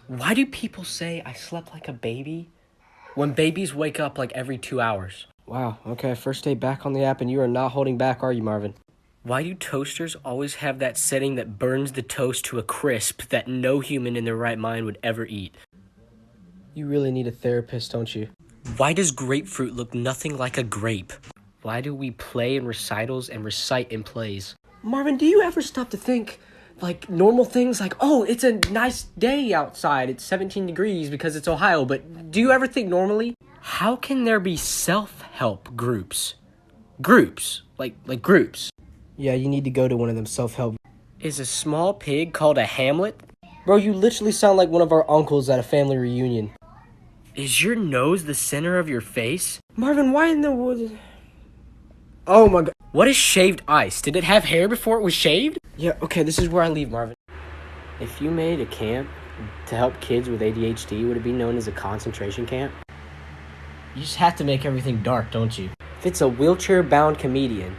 Why do people say I slept like a baby when babies wake up like every 2 hours? Wow, okay, first day back on the app and you are not holding back, are you, Marvin? Why do toasters always have that setting that burns the toast to a crisp that no human in their right mind would ever eat? You really need a therapist, don't you? Why does grapefruit look nothing like a grape? Why do we play in recitals and recite in plays? Marvin, do you ever stop to think, like, normal things like, oh, it's a nice day outside, it's 17 degrees because it's Ohio, but do you ever think normally? How can there be self-help groups? Groups. Like groups. Yeah, you need to go to one of them self-help. Is a small pig called a Hamlet? Bro, you literally sound like one of our uncles at a family reunion. Is your nose the center of your face? Marvin, why in the woods? Oh my god. What is shaved ice? Did it have hair before it was shaved? Yeah, okay, this is where I leave, Marvin. If you made a camp to help kids with ADHD, would it be known as a concentration camp? You just have to make everything dark, don't you? If it's a wheelchair-bound comedian,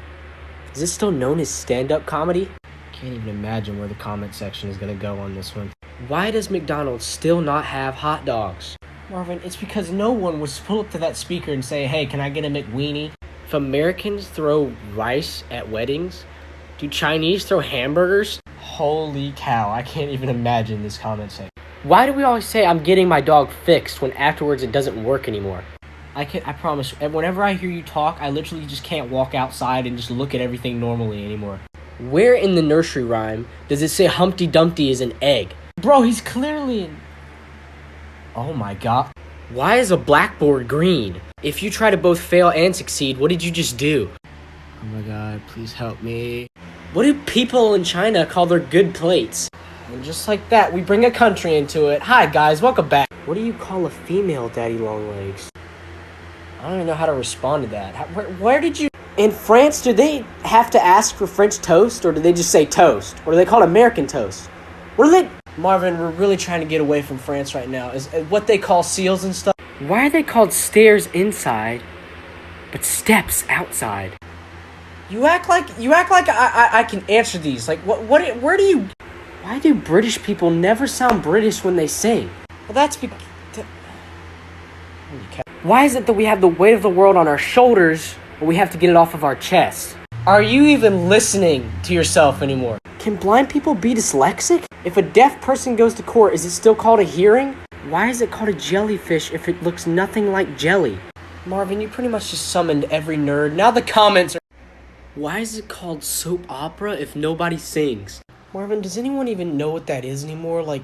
is it still known as stand-up comedy? Can't even imagine where the comment section is gonna go on this one. Why does McDonald's still not have hot dogs? Marvin, it's because no one would pull up to that speaker and say, hey, can I get a McWeenie? If Americans throw rice at weddings, do Chinese throw hamburgers? Holy cow, I can't even imagine this comment section. Why do we always say I'm getting my dog fixed when afterwards it doesn't work anymore? I promise, whenever I hear you talk, I literally just can't walk outside and just look at everything normally anymore. Where in the nursery rhyme does it say Humpty Dumpty is an egg? Bro, he's clearly in... Oh my god. Why is a blackboard green? If you try to both fail and succeed, what did you just do? Oh my god, please help me. What do people in China call their good plates? And just like that, we bring a country into it. Hi guys, welcome back. What do you call a female daddy long legs? I don't even know how to respond to that. Where did you... In France, do they have to ask for French toast, or do they just say toast? Or do they call it American toast? What do they... Marvin, we're really trying to get away from France right now. Is what they call seals and stuff. Why are they called stairs inside, but steps outside? You act like I can answer these. Like where do you... Why do British people never sound British when they sing? Well, that's because... Why is it that we have the weight of the world on our shoulders, but we have to get it off of our chest? Are you even listening to yourself anymore? Can blind people be dyslexic? If a deaf person goes to court, is it still called a hearing? Why is it called a jellyfish if it looks nothing like jelly? Marvin, you pretty much just summoned every nerd. Now the comments are... Why is it called soap opera if nobody sings? Marvin, does anyone even know what that is anymore? Like,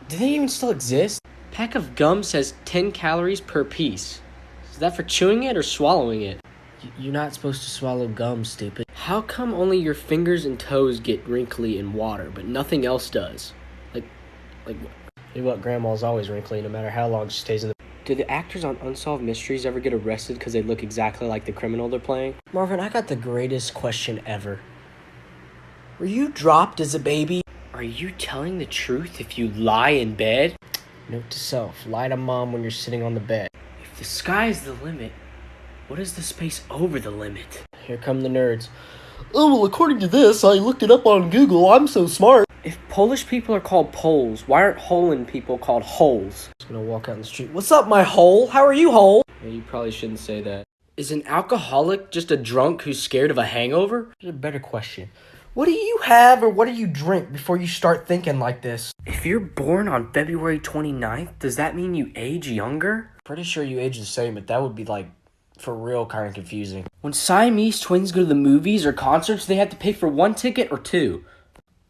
do they even still exist? Pack of gum says 10 calories per piece. Is that for chewing it or swallowing it? You're not supposed to swallow gum, stupid. How come only your fingers and toes get wrinkly in water, but nothing else does? Like what? Grandma's always wrinkly, no matter how long she stays in the... Do the actors on Unsolved Mysteries ever get arrested because they look exactly like the criminal they're playing? Marvin, I got the greatest question ever. Were you dropped as a baby? Are you telling the truth if you lie in bed? Note to self, lie to mom when you're sitting on the bed. If the sky is the limit, what is the space over the limit? Here come the nerds. Oh, well, according to this, I looked it up on Google. I'm so smart. If Polish people are called Poles, why aren't Holland people called holes? I'm just gonna walk out in the street. What's up, my hole? How are you, hole? Yeah, you probably shouldn't say that. Is an alcoholic just a drunk who's scared of a hangover? Here's a better question. What do you have or what do you drink before you start thinking like this? If you're born on February 29th, does that mean you age younger? Pretty sure you age the same, but that would be like, for real, kind of confusing. When Siamese twins go to the movies or concerts, they have to pay for one ticket or two.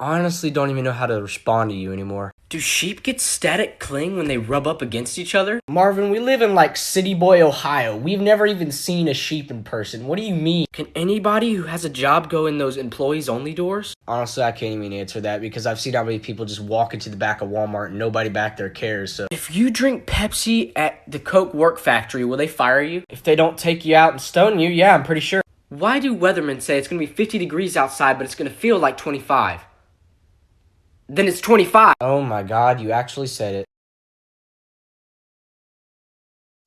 Honestly, don't even know how to respond to you anymore. Do sheep get static cling when they rub up against each other? Marvin, we live in like City Boy, Ohio. We've never even seen a sheep in person. What do you mean? Can anybody who has a job go in those employees only doors? Honestly, I can't even answer that because I've seen how many people just walk into the back of Walmart and nobody back there cares, so... If you drink Pepsi at the Coke work factory, will they fire you? If they don't take you out and stone you, yeah, I'm pretty sure. Why do weathermen say it's going to be 50 degrees outside, but it's going to feel like 25? Then it's 25. Oh my god, you actually said it.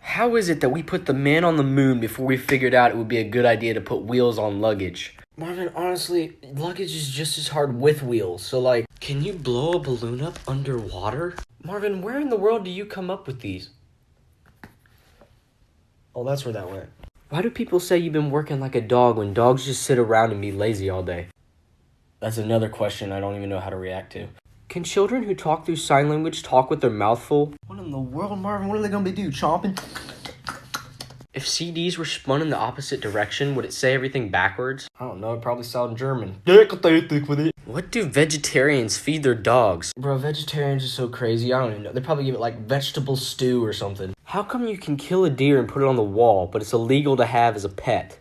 How is it that we put the man on the moon before we figured out it would be a good idea to put wheels on luggage? Marvin, honestly, luggage is just as hard with wheels. So, like, can you blow a balloon up underwater? Marvin, where in the world do you come up with these? Oh, that's where that went. Why do people say you've been working like a dog when dogs just sit around and be lazy all day? That's another question I don't even know how to react to. Can children who talk through sign language talk with their mouth full? What in the world, Marvin? What are they gonna be doing? Chomping? If CDs were spun in the opposite direction, would it say everything backwards? I don't know, it'd probably sound German. What do vegetarians feed their dogs? Bro, vegetarians are so crazy, I don't even know. They probably give it like vegetable stew or something. How come you can kill a deer and put it on the wall, but it's illegal to have as a pet?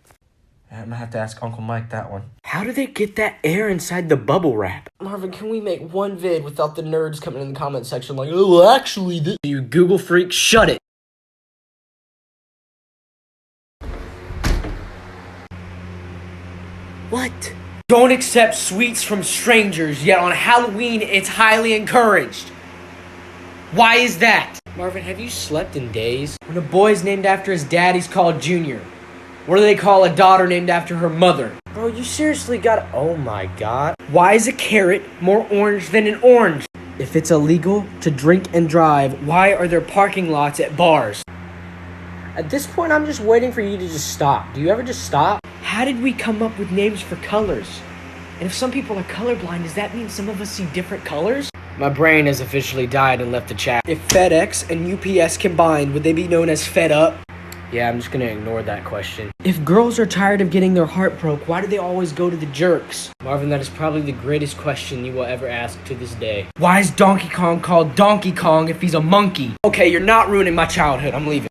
I'm gonna have to ask Uncle Mike that one. How do they get that air inside the bubble wrap? Marvin, can we make one vid without the nerds coming in the comment section like, oh, actually, you Google freak, shut it! What? Don't accept sweets from strangers, yet on Halloween it's highly encouraged. Why is that? Marvin, have you slept in days? When a boy's named after his dad, he's called Junior. What do they call a daughter named after her mother? Bro, you seriously gotta... Oh my god. Why is a carrot more orange than an orange? If it's illegal to drink and drive, why are there parking lots at bars? At this point, I'm just waiting for you to just stop. Do you ever just stop? How did we come up with names for colors? And if some people are colorblind, does that mean some of us see different colors? My brain has officially died and left the chat. If FedEx and UPS combined, would they be known as Fed Up? Yeah, I'm just gonna ignore that question. If girls are tired of getting their heart broke, why do they always go to the jerks? Marvin, that is probably the greatest question you will ever ask to this day. Why is Donkey Kong called Donkey Kong if he's a monkey? Okay, you're not ruining my childhood. I'm leaving.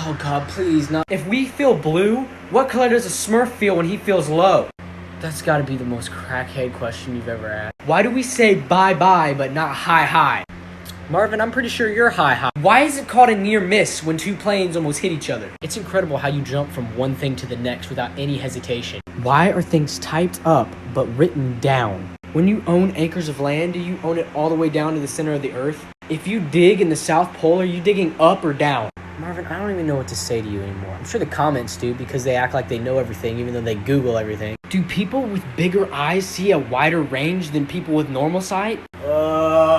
Oh god, please, not. If we feel blue, what color does a Smurf feel when he feels low? That's gotta be the most crackhead question you've ever asked. Why do we say bye-bye but not hi-hi? Marvin, I'm pretty sure you're hi-hi. Why is it called a near miss when two planes almost hit each other? It's incredible how you jump from one thing to the next without any hesitation. Why are things typed up but written down? When you own acres of land, do you own it all the way down to the center of the earth? If you dig in the South Pole, are you digging up or down? Marvin, I don't even know what to say to you anymore. I'm sure the comments do because they act like they know everything even though they Google everything. Do people with bigger eyes see a wider range than people with normal sight?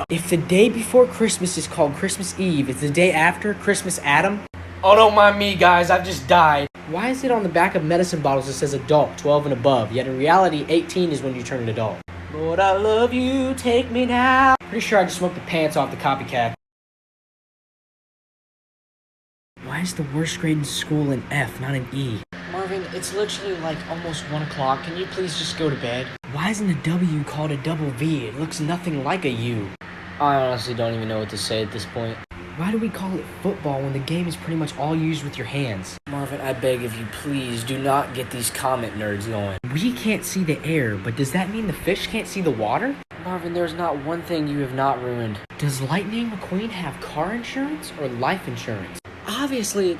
If the day before Christmas is called Christmas Eve, is the day after Christmas Adam? Oh, don't mind me, guys. I've just died. Why is it on the back of medicine bottles that says adult, 12 and above, yet in reality, 18 is when you turn an adult? Lord, I love you. Take me now. Pretty sure I just smoked the pants off the copycat. Why is the worst grade in school an F, not an E? Marvin, it's literally like almost 1 o'clock. Can you please just go to bed? Why isn't a W called a double V? It looks nothing like a U. I honestly don't even know what to say at this point. Why do we call it football when the game is pretty much all used with your hands? Marvin, I beg of you, please do not get these comment nerds going. We can't see the air, but does that mean the fish can't see the water? Marvin, there's not one thing you have not ruined. Does Lightning McQueen have car insurance or life insurance? Obviously,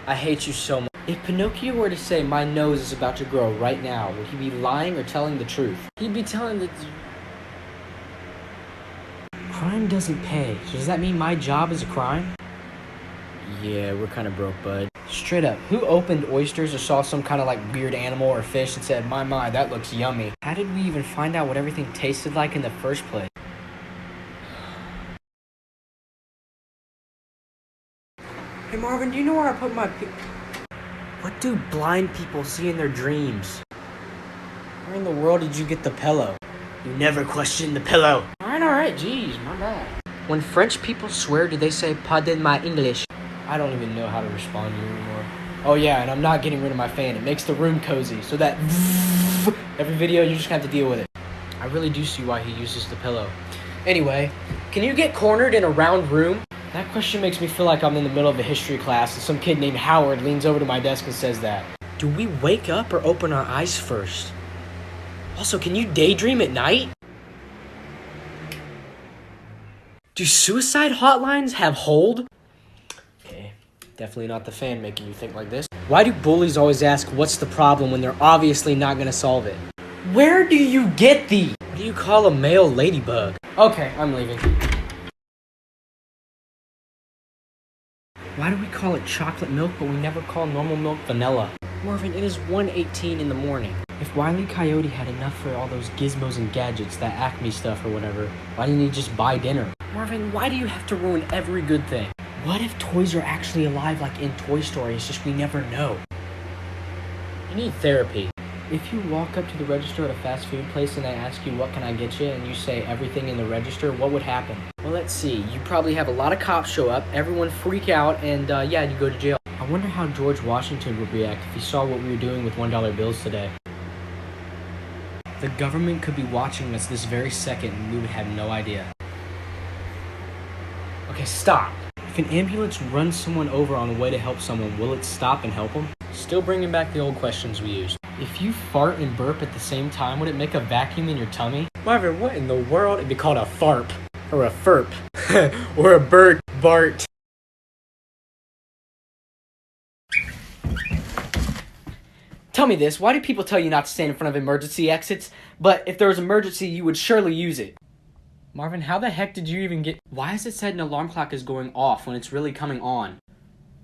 I hate you so much. If Pinocchio were to say, my nose is about to grow right now, would he be lying or telling the truth? He'd be telling the... Crime doesn't pay. So does that mean my job is a crime? Yeah, we're kind of broke, bud. Straight up, who opened oysters or saw some kind of like weird animal or fish and said, my, that looks yummy? How did we even find out what everything tasted like in the first place? Hey Marvin, do you know where I put my What do blind people see in their dreams? Where in the world did you get the pillow? You never question the pillow. Alright, jeez, my bad. When French people swear, do they say, pardon my English? I don't even know how to respond to you anymore. Oh yeah, and I'm not getting rid of my fan. It makes the room cozy, so that every video, you just have to deal with it. I really do see why he uses the pillow. Anyway, can you get cornered in a round room? That question makes me feel like I'm in the middle of a history class and some kid named Howard leans over to my desk and says that. Do we wake up or open our eyes first? Also, can you daydream at night? Do suicide hotlines have hold? Okay, definitely not the fan making you think like this. Why do bullies always ask what's the problem when they're obviously not gonna solve it? Where do you get these? What do you call a male ladybug? Okay, I'm leaving. Why do we call it chocolate milk, but we never call normal milk vanilla? Marvin, it is 1:18 in the morning. If Wile E. Coyote had enough for all those gizmos and gadgets, that Acme stuff or whatever, why didn't he just buy dinner? Marvin, why do you have to ruin every good thing? What if toys are actually alive like in Toy Story? It's just we never know. You need therapy. If you walk up to the register at a fast food place and they ask you, what can I get you? And you say everything in the register, what would happen? Well, let's see. You probably have a lot of cops show up, everyone freak out, and yeah, you go to jail. I wonder how George Washington would react if he saw what we were doing with $1 bills today. The government could be watching us this very second and we would have no idea. Okay, stop. If an ambulance runs someone over on the way to help someone, will it stop and help them? Still bringing back the old questions we used. If you fart and burp at the same time, would it make a vacuum in your tummy? Marvin, what in the world? It'd be called a farp. Or a furp. Or a bird bart. Tell me this, why do people tell you not to stand in front of emergency exits, but if there was an emergency, you would surely use it? Marvin, how the heck did you even get... Why is it said an alarm clock is going off when it's really coming on?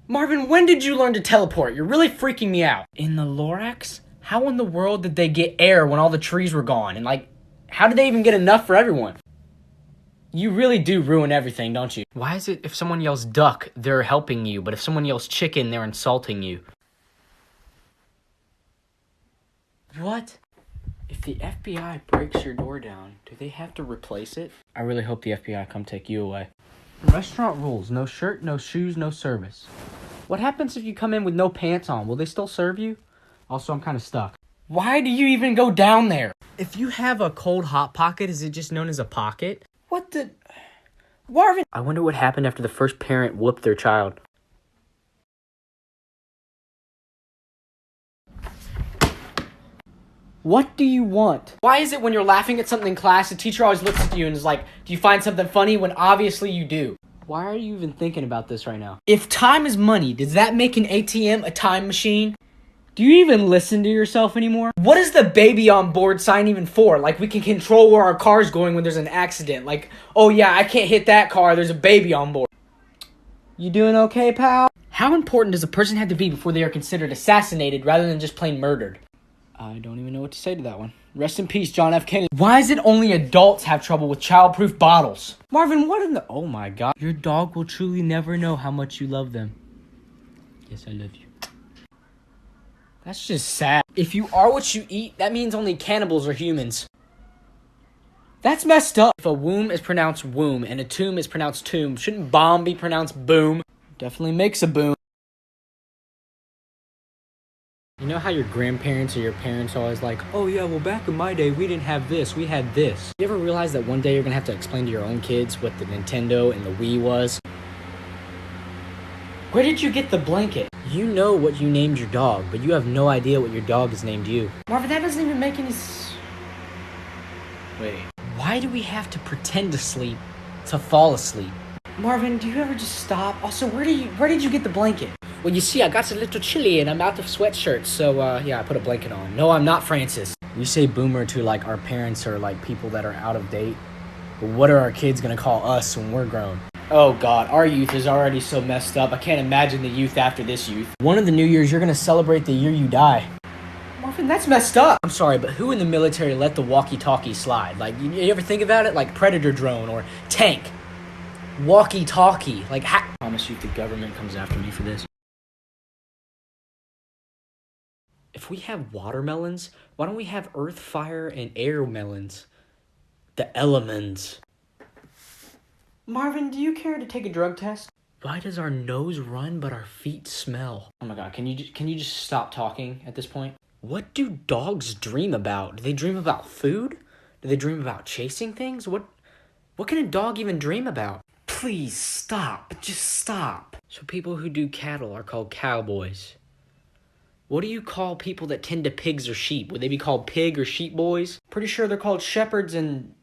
Marvin, when did you learn to teleport? You're really freaking me out. In the Lorax? How in the world did they get air when all the trees were gone? And like, how did they even get enough for everyone? You really do ruin everything, don't you? Why is it if someone yells duck, they're helping you, but if someone yells chicken, they're insulting you? What? If the FBI breaks your door down, do they have to replace it? I really hope the FBI come take you away. Restaurant rules. No shirt, no shoes, no service. What happens if you come in with no pants on? Will they still serve you? Also, I'm kind of stuck. Why do you even go down there? If you have a cold hot pocket, is it just known as a pocket? What the... Marvin! I wonder what happened after the first parent whooped their child. What do you want? Why is it when you're laughing at something in class, the teacher always looks at you and is like, do you find something funny? When obviously you do. Why are you even thinking about this right now? If time is money, does that make an ATM a time machine? Do you even listen to yourself anymore? What is the baby on board sign even for? Like we can control where our car's going when there's an accident. Like, oh yeah, I can't hit that car, there's a baby on board. You doing okay, pal? How important does a person have to be before they are considered assassinated rather than just plain murdered? I don't even know what to say to that one. Rest in peace, John F. Kennedy. Why is it only adults have trouble with childproof bottles? Marvin, what in the... Oh my god. Your dog will truly never know how much you love them. Yes, I love you. That's just sad. If you are what you eat, that means only cannibals are humans. That's messed up. If a womb is pronounced womb and a tomb is pronounced tomb, shouldn't bomb be pronounced boom? Definitely makes a boom. You know how your grandparents or your parents are always like, oh yeah, well back in my day, we didn't have this, we had this. You ever realize that one day you're gonna have to explain to your own kids what the Nintendo and the Wii was? Where did you get the blanket? You know what you named your dog, but you have no idea what your dog has named you. Marvin, that doesn't even make any Wait. Why do we have to pretend to sleep to fall asleep? Marvin, do you ever just stop? Also, where did you get the blanket? Well, you see, I got a little chilly and I'm out of sweatshirts, so, yeah, I put a blanket on. No, I'm not Francis. We say boomer to, like, our parents or, like, people that are out of date. But what are our kids gonna call us when we're grown? Oh, God, our youth is already so messed up. I can't imagine the youth after this youth. One of the New Year's, you're gonna celebrate the year you die. Marvin, that's messed up. I'm sorry, but who in the military let the walkie-talkie slide? Like, you ever think about it? Like, Predator drone or tank. Walkie-talkie. Like, I promise you if the government comes after me for this. If we have watermelons, why don't we have earth, fire, and air melons? The elements. Marvin, do you care to take a drug test? Why does our nose run but our feet smell? Oh my god, can you just stop talking at this point? What do dogs dream about? Do they dream about food? Do they dream about chasing things? What can a dog even dream about? Please stop. Just stop. So people who do cattle are called cowboys. What do you call people that tend to pigs or sheep? Would they be called pig or sheep boys? Pretty sure they're called shepherds and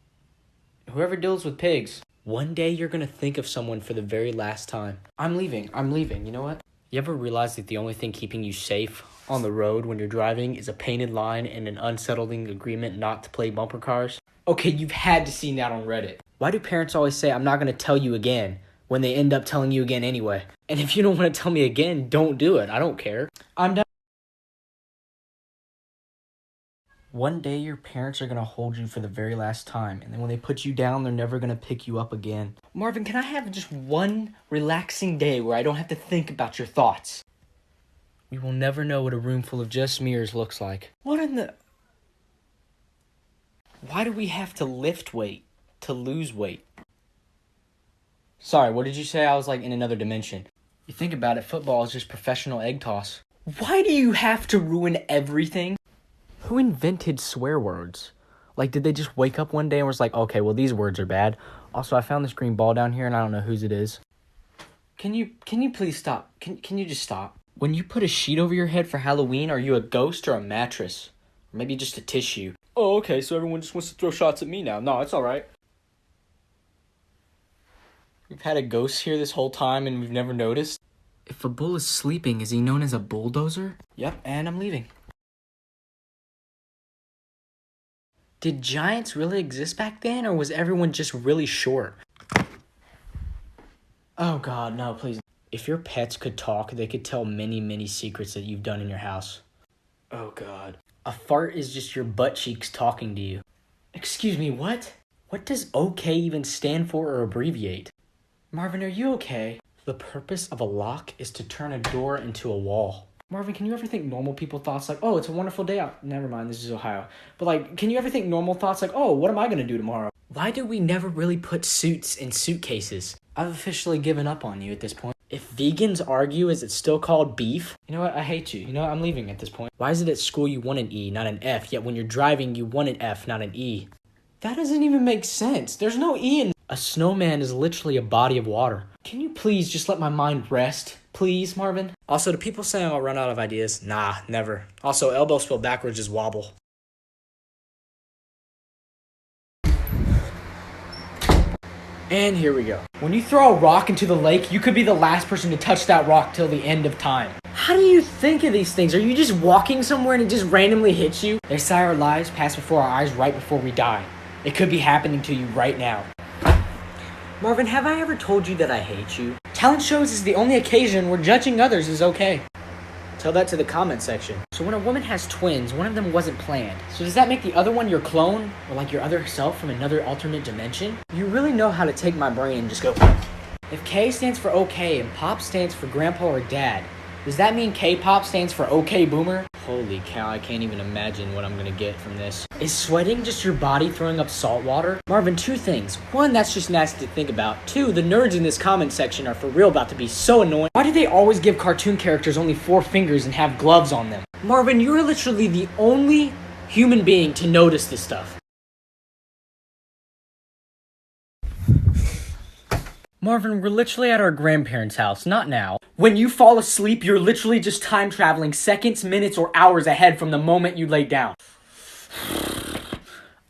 whoever deals with pigs. One day you're gonna think of someone for the very last time. I'm leaving. You know what? You ever realize that the only thing keeping you safe on the road when you're driving is a painted line and an unsettling agreement not to play bumper cars? Okay, you've had to see that on Reddit. Why do parents always say, I'm not gonna tell you again, when they end up telling you again anyway. And if you don't want to tell me again, don't do it. I don't care. I'm done. One day your parents are going to hold you for the very last time, and then when they put you down, they're never going to pick you up again. Marvin, can I have just one relaxing day where I don't have to think about your thoughts? We will never know what a room full of just mirrors looks like. What in the... Why do we have to lift weight to lose weight? Sorry, what did you say? I was like in another dimension. You think about it, football is just professional egg toss. Why do you have to ruin everything? Who invented swear words? Like, did they just wake up one day and was like, okay, well, these words are bad. Also, I found this green ball down here and I don't know whose it is. Can you please stop? Can you just stop? When you put a sheet over your head for Halloween, are you a ghost or a mattress? Or maybe just a tissue? Oh, okay, so everyone just wants to throw shots at me now. No, it's all right. We've had a ghost here this whole time and we've never noticed. If a bull is sleeping, is he known as a bulldozer? Yep, and I'm leaving. Did giants really exist back then, or was everyone just really short? Oh God, no, please. If your pets could talk, they could tell many, many secrets that you've done in your house. Oh God. A fart is just your butt cheeks talking to you. Excuse me, what? What does OK even stand for or abbreviate? Marvin, are you okay? The purpose of a lock is to turn a door into a wall. Marvin, can you ever think normal people thoughts like, oh, it's a wonderful day out? Never mind, this is Ohio. But like, can you ever think normal thoughts like, oh, what am I going to do tomorrow? Why do we never really put suits in suitcases? I've officially given up on you at this point. If vegans argue, is it still called beef? You know what? I hate you. You know what? I'm leaving at this point. Why is it at school you want an E, not an F, yet when you're driving you want an F, not an E? That doesn't even make sense. There's no E in... A snowman is literally a body of water. Can you please just let my mind rest? Please, Marvin? Also, do people say I'll run out of ideas? Nah, never. Also, elbow spelled backwards is wobble. And here we go. When you throw a rock into the lake, you could be the last person to touch that rock till the end of time. How do you think of these things? Are you just walking somewhere and it just randomly hits you? They say our lives pass before our eyes right before we die. It could be happening to you right now. Marvin, have I ever told you that I hate you? Talent shows is the only occasion where judging others is okay. Tell that to the comment section. So when a woman has twins, one of them wasn't planned. So does that make the other one your clone? Or like your other self from another alternate dimension? You really know how to take my brain and just go... If K stands for okay and pop stands for grandpa or dad, does that mean K-pop stands for okay boomer? Holy cow, I can't even imagine what I'm gonna get from this. Is sweating just your body throwing up salt water? Marvin, two things. One, that's just nasty to think about. Two, the nerds in this comment section are for real about to be so annoying. Why do they always give cartoon characters only 4 fingers and have gloves on them? Marvin, you're literally the only human being to notice this stuff. Marvin, we're literally at our grandparents' house, not now. When you fall asleep, you're literally just time traveling seconds, minutes, or hours ahead from the moment you lay down.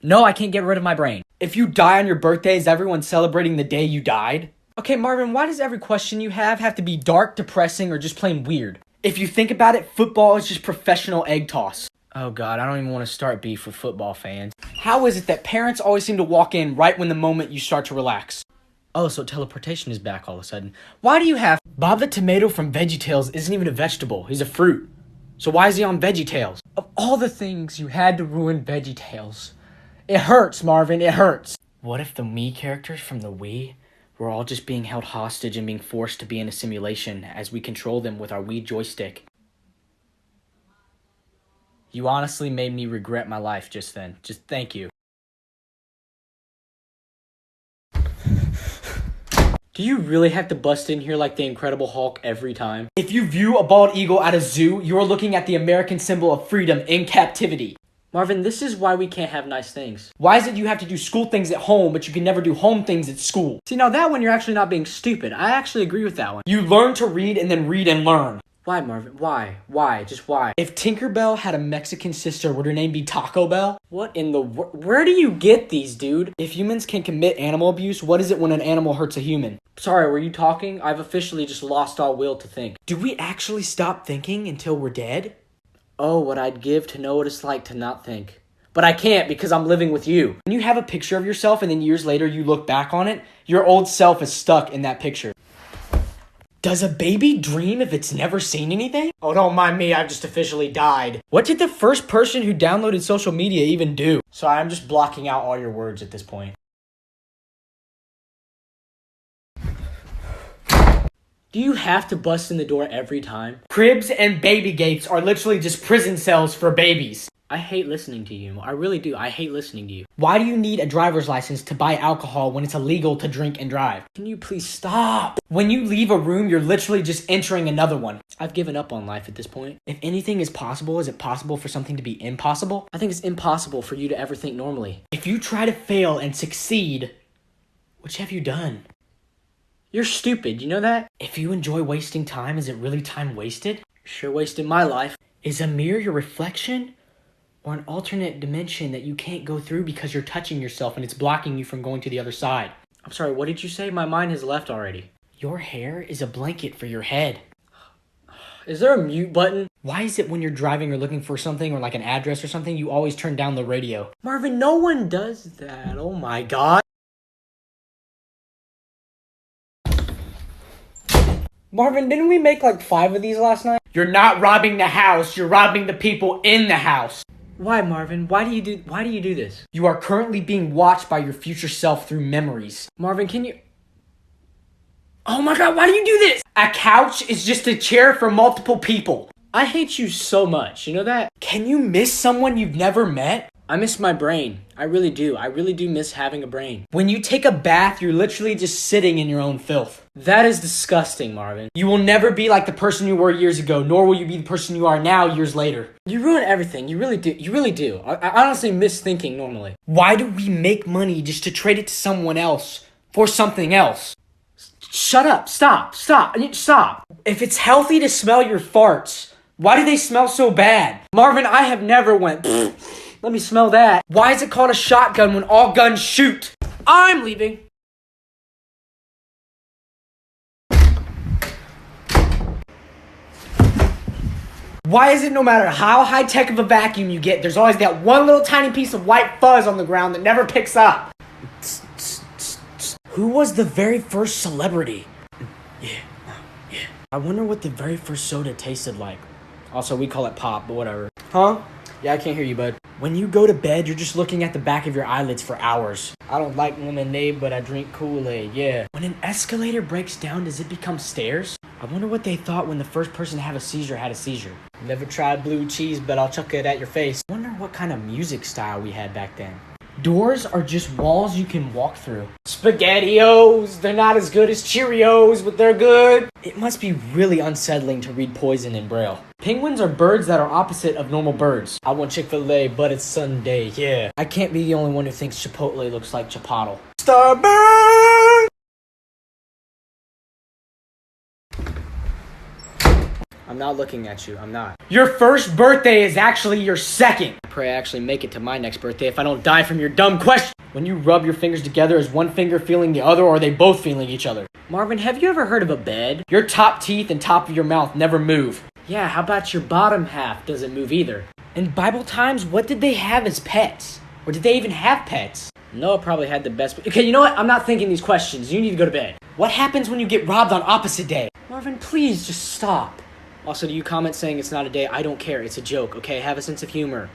No, I can't get rid of my brain. If you die on your birthday, is everyone celebrating the day you died? Okay, Marvin, why does every question you have to be dark, depressing, or just plain weird? If you think about it, football is just professional egg toss. Oh God, I don't even want to start beef with football fans. How is it that parents always seem to walk in right when the moment you start to relax? Oh, so teleportation is back all of a sudden. Why do you have... Bob the tomato from VeggieTales isn't even a vegetable. He's a fruit. So why is he on VeggieTales? Of all the things you had to ruin VeggieTales. It hurts, Marvin. It hurts. What if the Mii characters from the Wii were all just being held hostage and being forced to be in a simulation as we control them with our Wii joystick? You honestly made me regret my life just then. Just thank you. Do you really have to bust in here like the Incredible Hulk every time? If you view a bald eagle at a zoo, you are looking at the American symbol of freedom in captivity. Marvin, this is why we can't have nice things. Why is it you have to do school things at home, but you can never do home things at school? See, now that one you're actually not being stupid. I actually agree with that one. You learn to read and then read and learn. Why, Marvin? Why? Why? Just why? If Tinkerbell had a Mexican sister, would her name be Taco Bell? What in the where do you get these, dude? If humans can commit animal abuse, what is it when an animal hurts a human? Sorry, were you talking? I've officially just lost all will to think. Do we actually stop thinking until we're dead? Oh, what I'd give to know what it's like to not think. But I can't because I'm living with you. When you have a picture of yourself and then years later you look back on it, your old self is stuck in that picture. Does a baby dream if it's never seen anything? Oh, don't mind me, I've just officially died. What did the first person who downloaded social media even do? Sorry, I'm just blocking out all your words at this point. Do you have to bust in the door every time? Cribs and baby gates are literally just prison cells for babies. I hate listening to you. I really do. I hate listening to you. Why do you need a driver's license to buy alcohol when it's illegal to drink and drive? Can you please stop? When you leave a room, you're literally just entering another one. I've given up on life at this point. If anything is possible, is it possible for something to be impossible? I think it's impossible for you to ever think normally. If you try to fail and succeed, what have you done? You're stupid, you know that? If you enjoy wasting time, is it really time wasted? Sure wasted my life. Is a mirror your reflection? Or an alternate dimension that you can't go through because you're touching yourself and it's blocking you from going to the other side? I'm sorry, what did you say? My mind has left already. Your hair is a blanket for your head. Is there a mute button? Why is it when you're driving or looking for something or like an address or something, you always turn down the radio? Marvin, no one does that. Oh my God. Marvin, didn't we make like 5 of these last night? You're not robbing the house, you're robbing the people in the house. Why, Marvin? Why do you do this? You are currently being watched by your future self through memories. Marvin, can you... Oh my God, why do you do this? A couch is just a chair for multiple people. I hate you so much, you know that? Can you miss someone you've never met? I miss my brain. I really do. I really do miss having a brain. When you take a bath, you're literally just sitting in your own filth. That is disgusting, Marvin. You will never be like the person you were years ago, nor will you be the person you are now years later. You ruin everything. You really do. You really do. I honestly miss thinking normally. Why do we make money just to trade it to someone else for something else? Shut up. Stop. Stop. If it's healthy to smell your farts, why do they smell so bad? Marvin, I have never went... Let me smell that. Why is it called a shotgun when all guns shoot? I'm leaving. Why is it no matter how high-tech of a vacuum you get, there's always that one little tiny piece of white fuzz on the ground that never picks up? Who was the very first celebrity? Yeah. I wonder what the very first soda tasted like. Also, we call it pop, but whatever. Huh? Yeah, I can't hear you, bud. When you go to bed, you're just looking at the back of your eyelids for hours. I don't like lemonade, but I drink Kool-Aid, yeah. When an escalator breaks down, does it become stairs? I wonder what they thought when the first person to have a seizure had a seizure. Never tried blue cheese, but I'll chuck it at your face. I wonder what kind of music style we had back then. Doors are just walls you can walk through. SpaghettiOs, they're not as good as Cheerios, but they're good. It must be really unsettling to read Poison in Braille. Penguins are birds that are opposite of normal birds. I want Chick-fil-A, but it's Sunday, yeah. I can't be the only one who thinks Chipotle looks like Chipotle. Starburst! I'm not looking at you, I'm not. Your first birthday is actually your second. I pray I actually make it to my next birthday if I don't die from your dumb question. When you rub your fingers together, is one finger feeling the other or are they both feeling each other? Marvin, have you ever heard of a bed? Your top teeth and top of your mouth never move. Yeah, how about your bottom half doesn't move either? In Bible times, what did they have as pets? Or did they even have pets? Noah probably had the best... Okay, you know what? I'm not thinking these questions. You need to go to bed. What happens when you get robbed on opposite day? Marvin, please just stop. Also, do you comment saying it's not a day? I don't care. It's a joke, okay? Have a sense of humor.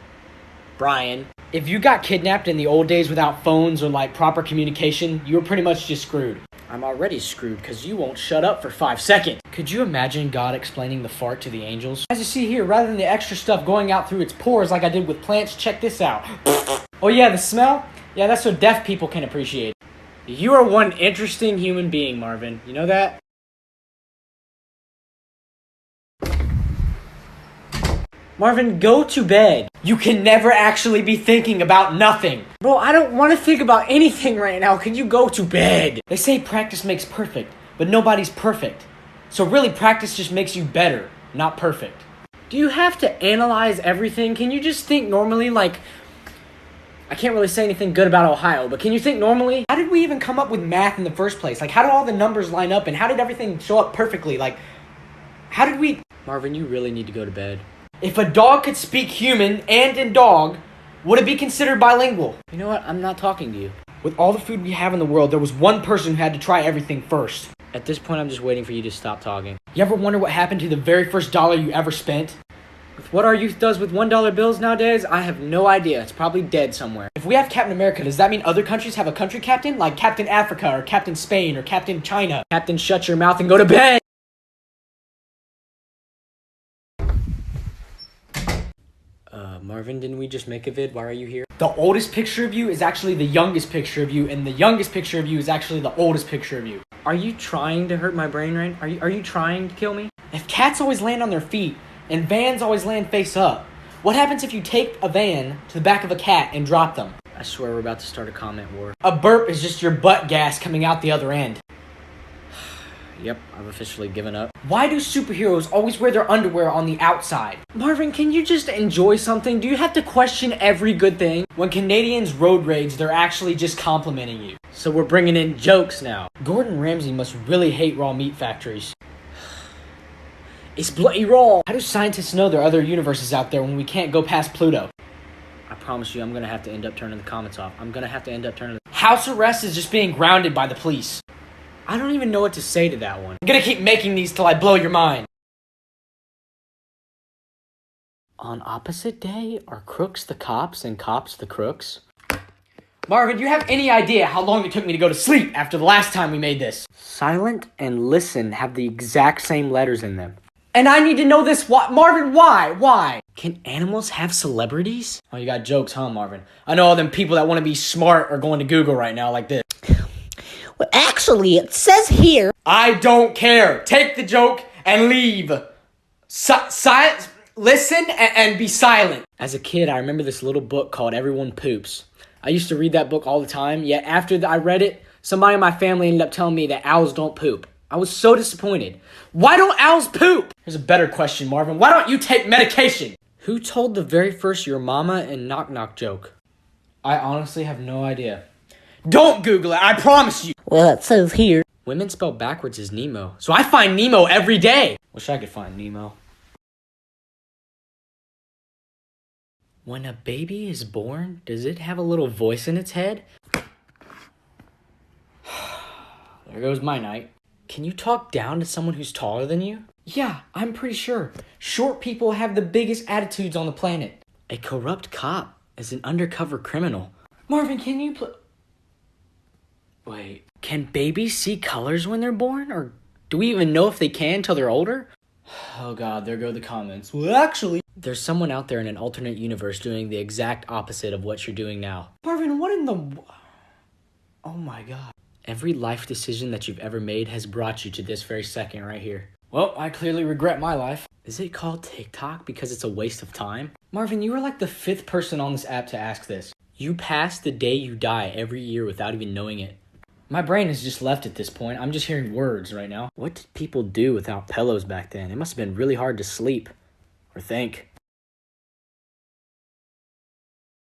Brian. If you got kidnapped in the old days without phones or, like, proper communication, you were pretty much just screwed. I'm already screwed because you won't shut up for 5 seconds. Could you imagine God explaining the fart to the angels? As you see here, rather than the extra stuff going out through its pores like I did with plants, check this out. Oh yeah, the smell? Yeah, that's so deaf people can appreciate it. You are one interesting human being, Marvin. You know that? Marvin, go to bed. You can never actually be thinking about nothing. Bro, I don't want to think about anything right now. Can you go to bed? They say practice makes perfect, but nobody's perfect. So really, practice just makes you better, not perfect. Do you have to analyze everything? Can you just think normally? Like, I can't really say anything good about Ohio, but can you think normally? How did we even come up with math in the first place? Like, how did all the numbers line up, and how did everything show up perfectly? Like, how did we... Marvin, you really need to go to bed. If a dog could speak human and in dog, Would it be considered bilingual? You know what? I'm not talking to you. With all the food we have in the world, there was one person who had to try everything first. At this point, I'm just waiting for you to stop talking. You ever wonder what happened to the very first dollar you ever spent? With what our youth does with $1 bills nowadays, I have no idea. It's probably dead somewhere. If we have Captain America, does that mean other countries have a country captain? Like Captain Africa, or Captain Spain, or Captain China? Captain, shut your mouth and go to bed! Marvin, didn't we just make a vid? Why are you here? The oldest picture of you is actually the youngest picture of you, and the youngest picture of you is actually the oldest picture of you. Are you trying to hurt my brain, right? Are you trying to kill me? If cats always land on their feet, and vans always land face up, what happens if you take a van to the back of a cat and drop them? I swear we're about to start a comment war. A burp is just your butt gas coming out the other end. Yep, I've officially given up. Why do superheroes always wear their underwear on the outside? Marvin, can you just enjoy something? Do you have to question every good thing? When Canadians road rage, they're actually just complimenting you. So we're bringing in jokes now. Gordon Ramsay must really hate raw meat factories. It's bloody raw. How do scientists know there are other universes out there when we can't go past Pluto? I promise you, I'm gonna have to end up turning the comments off. House arrest is just being grounded by the police. I don't even know what to say to that one. I'm gonna keep making these till I blow your mind. On opposite day, are crooks the cops and cops the crooks? Marvin, do you have any idea how long it took me to go to sleep after the last time we made this? Silent and listen have the exact same letters in them. And I need to know this. Marvin, why? Why? Can animals have celebrities? Oh, you got jokes, huh, Marvin? I know all them people that want to be smart are going to Google right now like this. Well, actually, it says here... I don't care. Take the joke and leave. Silence. Listen and be silent. As a kid, I remember this little book called Everyone Poops. I used to read that book all the time, yet after I read it, somebody in my family ended up telling me that owls don't poop. I was so disappointed. Why don't owls poop? Here's a better question, Marvin. Why don't you take medication? Who told the very first your mama and knock knock joke? I honestly have no idea. Don't Google it, I promise you. Well, it says here... Women spelled backwards is Nemo. So I find Nemo every day. Wish I could find Nemo. When a baby is born, does it have a little voice in its head? There goes my night. Can you talk down to someone who's taller than you? Yeah, I'm pretty sure. Short people have the biggest attitudes on the planet. A corrupt cop is an undercover criminal. Marvin, can you Wait, can babies see colors when they're born? Or do we even know if they can till they're older? Oh god, there go the comments. Well, actually... There's someone out there in an alternate universe doing the exact opposite of what you're doing now. Marvin, what in the... Oh my god. Every life decision that you've ever made has brought you to this very second right here. Well, I clearly regret my life. Is it called TikTok because it's a waste of time? Marvin, you were like the 5th person on this app to ask this. You pass the day you die every year without even knowing it. My brain is just left at this point. I'm just hearing words right now. What did people do without pillows back then? It must have been really hard to sleep or think.